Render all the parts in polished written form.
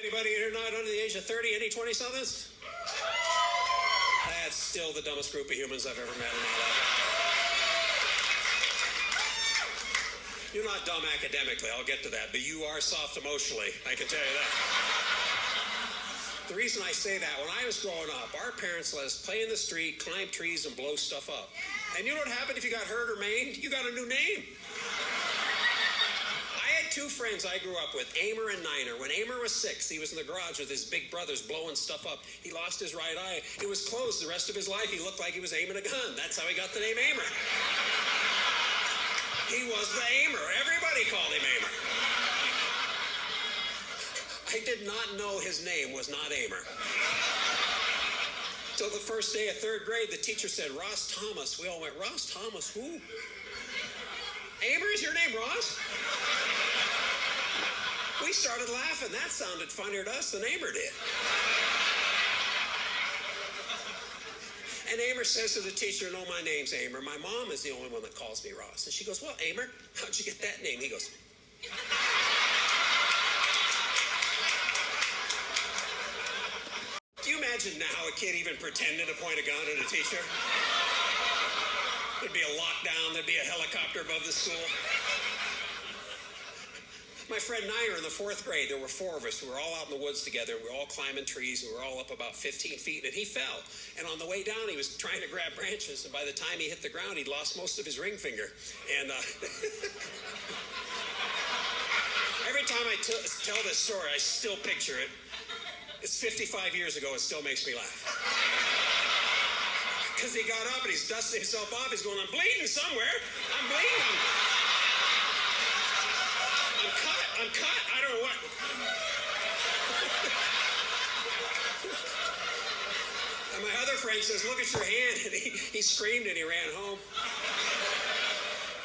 Anybody here not under the age of 30? Any 20-somethings? That's still the dumbest group of humans I've ever met in my life. You're not dumb academically, I'll get to that, but you are soft emotionally, I can tell you that. The reason I say that, when I was growing up, our parents let us play in the street, climb trees, and blow stuff up. And you know what happened if you got hurt or maimed? You got a new name. Two friends I grew up with, Amer and Niner. When Amer was 6, he was in the garage with his big brothers blowing stuff up. He lost his right eye. It was closed the rest of his life. He looked like he was aiming a gun. That's how he got the name Amer. He was the Amer. Everybody called him Amer. I did not know his name was not Amer. Till the first day of 3rd grade, the teacher said, Ross Thomas. We all went, Ross Thomas, who? Amer is your name, Ross? We started laughing. That sounded funnier to us than Amer did. And Amer says to the teacher, no, my name's Amer. My mom is the only one that calls me Ross. And she goes, well, Amer, how'd you get that name? He goes, do you imagine now a kid even pretending to point a gun at a teacher? There'd be a lockdown. There'd be a helicopter above the school. My friend Niner in the 4th grade, there were 4 of us. We were all out in the woods together. We were all climbing trees. We were all up about 15 feet, and he fell. And on the way down, he was trying to grab branches, and by the time he hit the ground, he'd lost most of his ring finger. And every time I tell this story, I still picture it. It's 55 years ago. It still makes me laugh. Because he got up, and he's dusting himself off. He's going, I'm bleeding somewhere. I'm bleeding. I'm cut. I don't know what. And my other friend says, look at your hand. And he screamed and he ran home.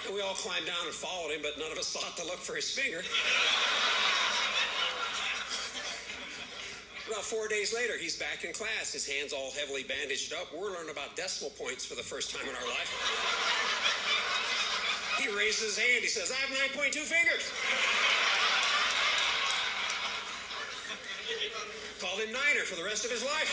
And we all climbed down and followed him, but none of us thought to look for his finger. About 4 days later, he's back in class. His hand's all heavily bandaged up. We're learning about decimal points for the first time in our life. He raises his hand. He says, I have 9.2 fingers. Called him Niner for the rest of his life.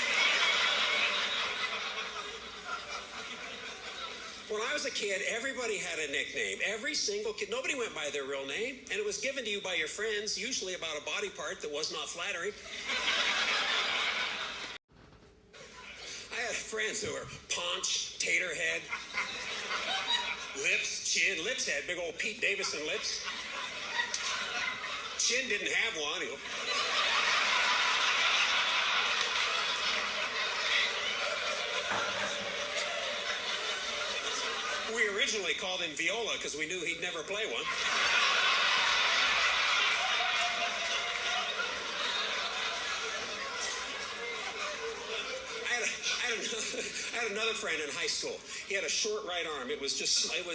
When I was a kid, everybody had a nickname. Every single kid. Nobody went by their real name, and it was given to you by your friends, usually about a body part that was not flattering. I had friends who were Paunch, Taterhead, Lips, Chin. Lips had big old Pete Davidson lips. Chin didn't have one. We originally called him Viola because we knew he'd never play one. I had another friend in high school. He had a short right arm. It was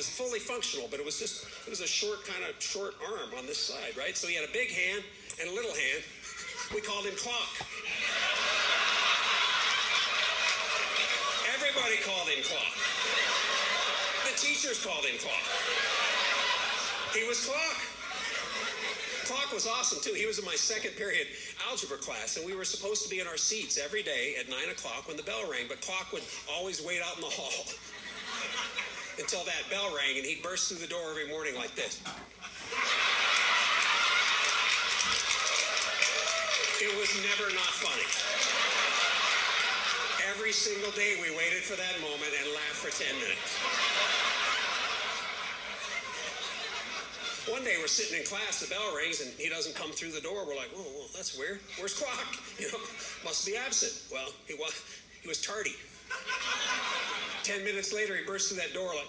fully functional, but it was a short arm on this side, right? So he had a big hand and a little hand. We called him Clock. Everybody called him Clock. The teachers called him Clock. He was Clock. Clock was awesome, too. He was in my 2nd period algebra class, and we were supposed to be in our seats every day at 9 o'clock when the bell rang, but Clock would always wait out in the hall until that bell rang, and he'd burst through the door every morning like this. It was never not funny. Every single day we waited for that moment and laughed for 10 minutes. One day we're sitting in class, the bell rings, and he doesn't come through the door. We're like, oh, that's weird. Where's Clock? Must be absent. Well, he was tardy. 10 minutes later, he burst through that door like,